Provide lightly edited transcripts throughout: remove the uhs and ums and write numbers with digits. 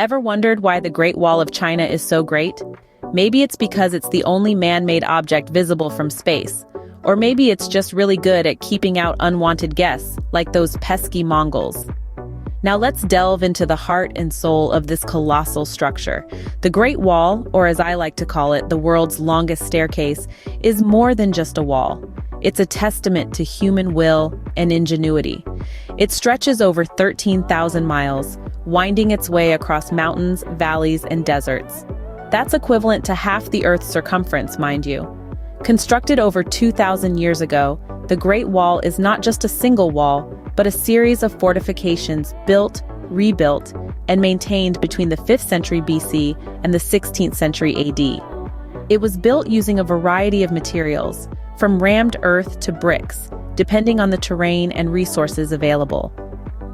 Ever wondered why the Great Wall of China is so great? Maybe it's because it's the only man-made object visible from space. Or maybe it's just really good at keeping out unwanted guests, like those pesky Mongols. Now let's delve into the heart and soul of this colossal structure. The Great Wall, or as I like to call it, the world's longest staircase, is more than just a wall. It's a testament to human will and ingenuity. It stretches over 13,000 miles, winding its way across mountains, valleys, and deserts. That's equivalent to half the Earth's circumference, mind you. Constructed over 2,000 years ago, the Great Wall is not just a single wall, but a series of fortifications built, rebuilt, and maintained between the 5th century BC and the 16th century AD. It was built using a variety of materials, from rammed earth to bricks, depending on the terrain and resources available.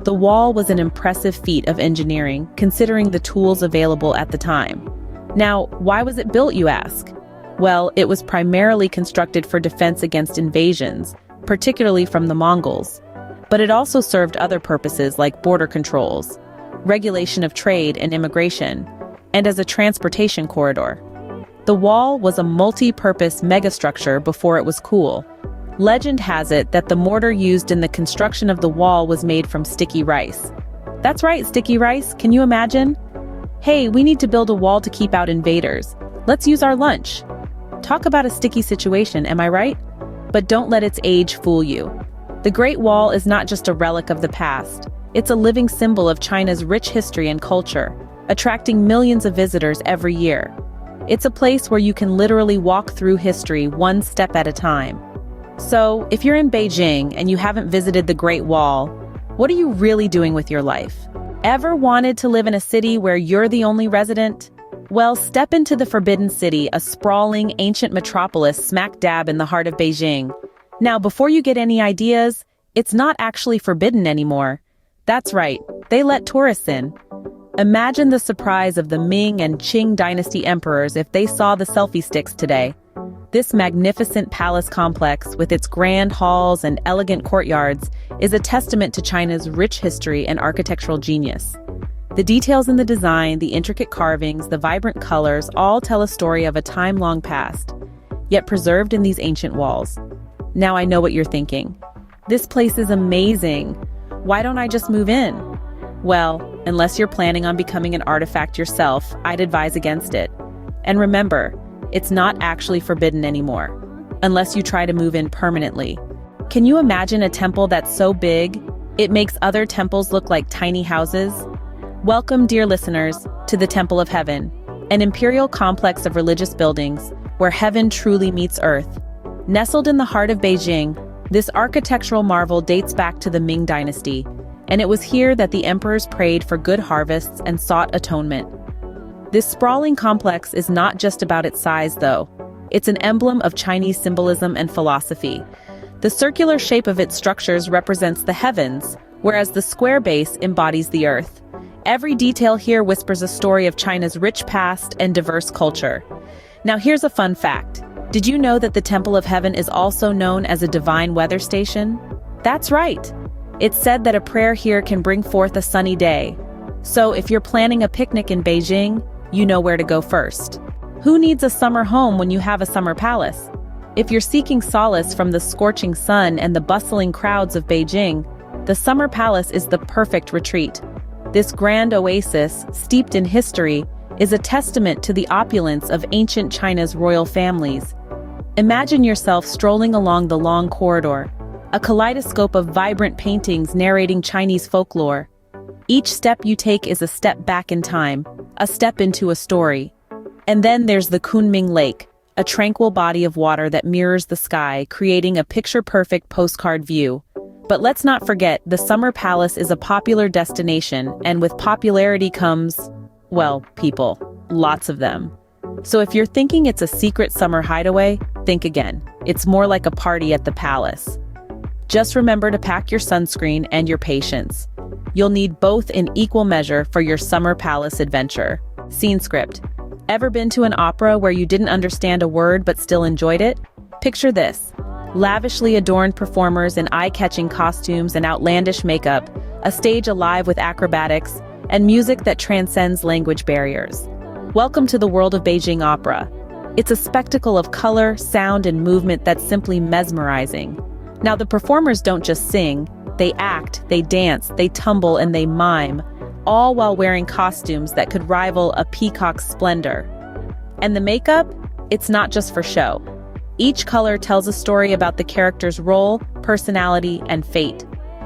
The wall was an impressive feat of engineering, considering the tools available at the time. Now, why was it built, you ask? Well, it was primarily constructed for defense against invasions, particularly from the Mongols. But it also served other purposes like border controls, regulation of trade and immigration, and as a transportation corridor. The wall was a multi-purpose megastructure before it was cool. Legend has it that the mortar used in the construction of the wall was made from sticky rice. That's right, sticky rice, can you imagine? Hey, we need to build a wall to keep out invaders. Let's use our lunch. Talk about a sticky situation, am I right? But don't let its age fool you. The Great Wall is not just a relic of the past. It's a living symbol of China's rich history and culture, attracting millions of visitors every year. It's a place where you can literally walk through history one step at a time. So, if you're in Beijing and you haven't visited the Great Wall, what are you really doing with your life? Ever wanted to live in a city where you're the only resident? Well, step into the Forbidden City, a sprawling, ancient metropolis smack dab in the heart of Beijing. Now, before you get any ideas, it's not actually forbidden anymore. That's right, they let tourists in. Imagine the surprise of the Ming and Qing dynasty emperors if they saw the selfie sticks today. This magnificent palace complex, with its grand halls and elegant courtyards, is a testament to China's rich history and architectural genius. The details in the design, the intricate carvings, the vibrant colors all tell a story of a time long past, yet preserved in these ancient walls. Now I know what you're thinking. This place is amazing. Why don't I just move in? Well, unless you're planning on becoming an artifact yourself, I'd advise against it. And remember, it's not actually forbidden anymore, unless you try to move in permanently. Can you imagine a temple that's so big, it makes other temples look like tiny houses? Welcome, dear listeners, to the Temple of Heaven, an imperial complex of religious buildings where heaven truly meets earth. Nestled in the heart of Beijing, this architectural marvel dates back to the Ming Dynasty, and it was here that the emperors prayed for good harvests and sought atonement. This sprawling complex is not just about its size, though. It's an emblem of Chinese symbolism and philosophy. The circular shape of its structures represents the heavens, whereas the square base embodies the earth. Every detail here whispers a story of China's rich past and diverse culture. Now here's a fun fact. Did you know that the Temple of Heaven is also known as a divine weather station? That's right. It's said that a prayer here can bring forth a sunny day. So if you're planning a picnic in Beijing, you know where to go first. Who needs a summer home when you have a summer palace? If you're seeking solace from the scorching sun and the bustling crowds of Beijing, the summer palace is the perfect retreat. This grand oasis, steeped in history, is a testament to the opulence of ancient China's royal families. Imagine yourself strolling along the long corridor, a kaleidoscope of vibrant paintings narrating Chinese folklore. Each step you take is a step back in time, a step into a story. And then there's the Kunming Lake, a tranquil body of water that mirrors the sky, creating a picture-perfect postcard view. But let's not forget, the summer palace is a popular destination, and with popularity comes, well, people. Lots of them. So if you're thinking it's a secret summer hideaway, think again. It's more like a party at the palace. Just remember to pack your sunscreen and your patience. You'll need both in equal measure for your summer palace adventure. Scene script. Ever been to an opera where you didn't understand a word but still enjoyed it? Picture this. Lavishly adorned performers in eye-catching costumes and outlandish makeup, a stage alive with acrobatics, and music that transcends language barriers. Welcome to the world of Beijing opera. It's a spectacle of color, sound, and movement that's simply mesmerizing. Now, the performers don't just sing, they act, they dance, they tumble, and they mime, all while wearing costumes that could rival a peacock's splendor. And the makeup? It's not just for show. Each color tells a story about the character's role, personality, and fate.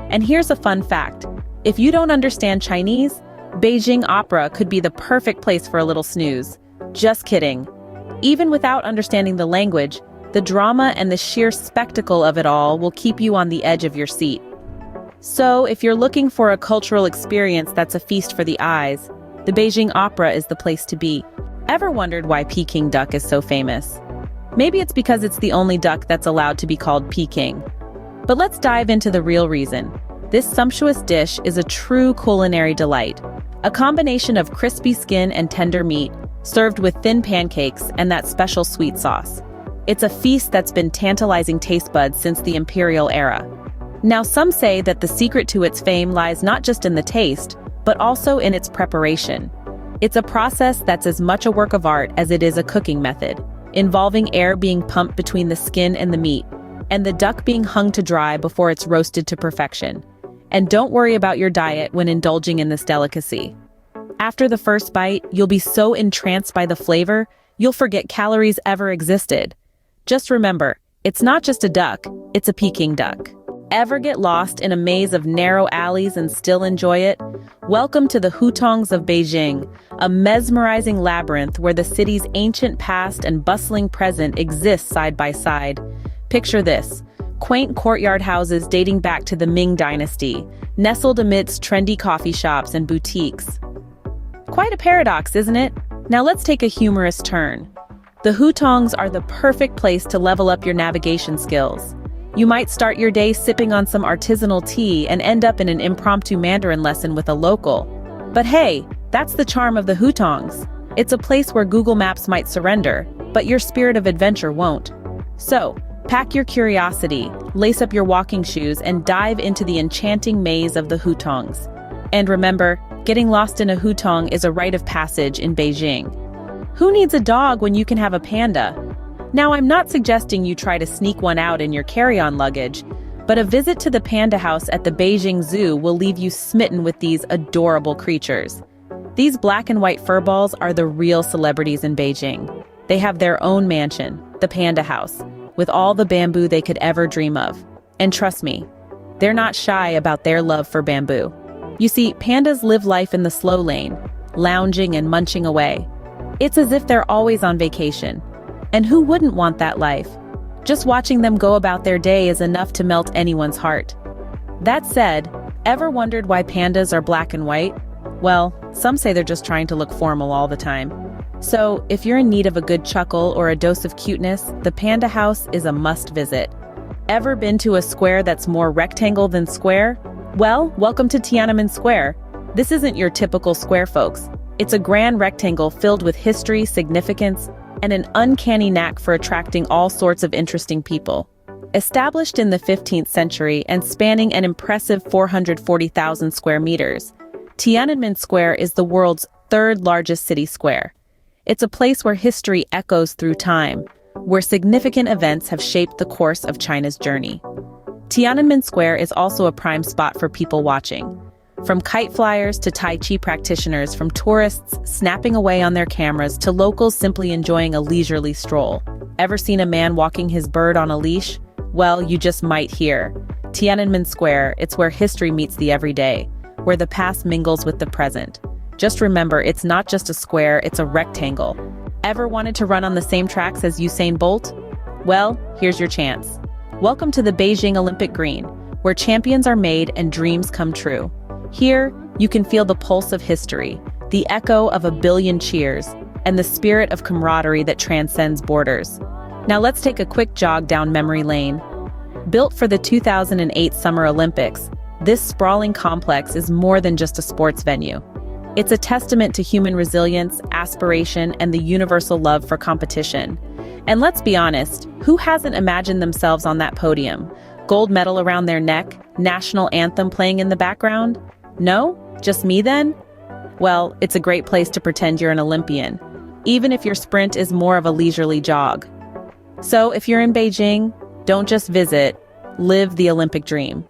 And here's a fun fact. If you don't understand Chinese, Beijing opera could be the perfect place for a little snooze. Just kidding. Even without understanding the language, the drama and the sheer spectacle of it all will keep you on the edge of your seat. So, if you're looking for a cultural experience that's a feast for the eyes, the Beijing Opera is the place to be. Ever wondered why Peking duck is so famous? Maybe it's because it's the only duck that's allowed to be called Peking. But let's dive into the real reason. This sumptuous dish is a true culinary delight. A combination of crispy skin and tender meat, served with thin pancakes and that special sweet sauce. It's a feast that's been tantalizing taste buds since the imperial era. Now, some say that the secret to its fame lies not just in the taste, but also in its preparation. It's a process that's as much a work of art as it is a cooking method, involving air being pumped between the skin and the meat, and the duck being hung to dry before it's roasted to perfection. And don't worry about your diet when indulging in this delicacy. After the first bite, you'll be so entranced by the flavor, you'll forget calories ever existed. Just remember, it's not just a duck, it's a Peking duck. Ever get lost in a maze of narrow alleys and still enjoy it? Welcome to the hutongs of Beijing, a mesmerizing labyrinth where the city's ancient past and bustling present exist side by side. Picture this. Quaint courtyard houses dating back to the Ming Dynasty, nestled amidst trendy coffee shops and boutiques. Quite a paradox, isn't it? Now let's take a humorous turn. The hutongs are the perfect place to level up your navigation skills. You might start your day sipping on some artisanal tea and end up in an impromptu Mandarin lesson with a local. But hey, that's the charm of the hutongs. It's a place where Google Maps might surrender, but your spirit of adventure won't. So, pack your curiosity, lace up your walking shoes, and dive into the enchanting maze of the hutongs. And remember, getting lost in a hutong is a rite of passage in Beijing. Who needs a dog when you can have a panda? Now, I'm not suggesting you try to sneak one out in your carry-on luggage, but a visit to the panda house at the Beijing Zoo will leave you smitten with these adorable creatures. These black and white furballs are the real celebrities in Beijing. They have their own mansion, the panda house, with all the bamboo they could ever dream of. And trust me, they're not shy about their love for bamboo. You see, pandas live life in the slow lane, lounging and munching away. It's as if they're always on vacation. And who wouldn't want that life? Just watching them go about their day is enough to melt anyone's heart. That said, ever wondered why pandas are black and white? Well, some say they're just trying to look formal all the time. So, if you're in need of a good chuckle or a dose of cuteness, the Panda House is a must-visit. Ever been to a square that's more rectangle than square? Well, welcome to Tiananmen Square. This isn't your typical square, folks. It's a grand rectangle filled with history, significance, and an uncanny knack for attracting all sorts of interesting people. Established in the 15th century and spanning an impressive 440,000 square meters, Tiananmen Square is the world's third largest city square. It's a place where history echoes through time, where significant events have shaped the course of China's journey. Tiananmen Square is also a prime spot for people watching. From kite flyers to Tai Chi practitioners, from tourists snapping away on their cameras to locals simply enjoying a leisurely stroll. Ever seen a man walking his bird on a leash? Well, you just might here. Tiananmen Square, it's where history meets the everyday, where the past mingles with the present. Just remember, it's not just a square, it's a rectangle. Ever wanted to run on the same tracks as Usain Bolt? Well, here's your chance. Welcome to the Beijing Olympic Green, where champions are made and dreams come true. Here, you can feel the pulse of history, the echo of a billion cheers, and the spirit of camaraderie that transcends borders. Now let's take a quick jog down memory lane. Built for the 2008 Summer Olympics, this sprawling complex is more than just a sports venue. It's a testament to human resilience, aspiration, and the universal love for competition. And let's be honest, who hasn't imagined themselves on that podium? Gold medal around their neck, national anthem playing in the background? No? Just me then? Well, it's a great place to pretend you're an Olympian, even if your sprint is more of a leisurely jog. So if you're in Beijing, don't just visit, live the Olympic dream.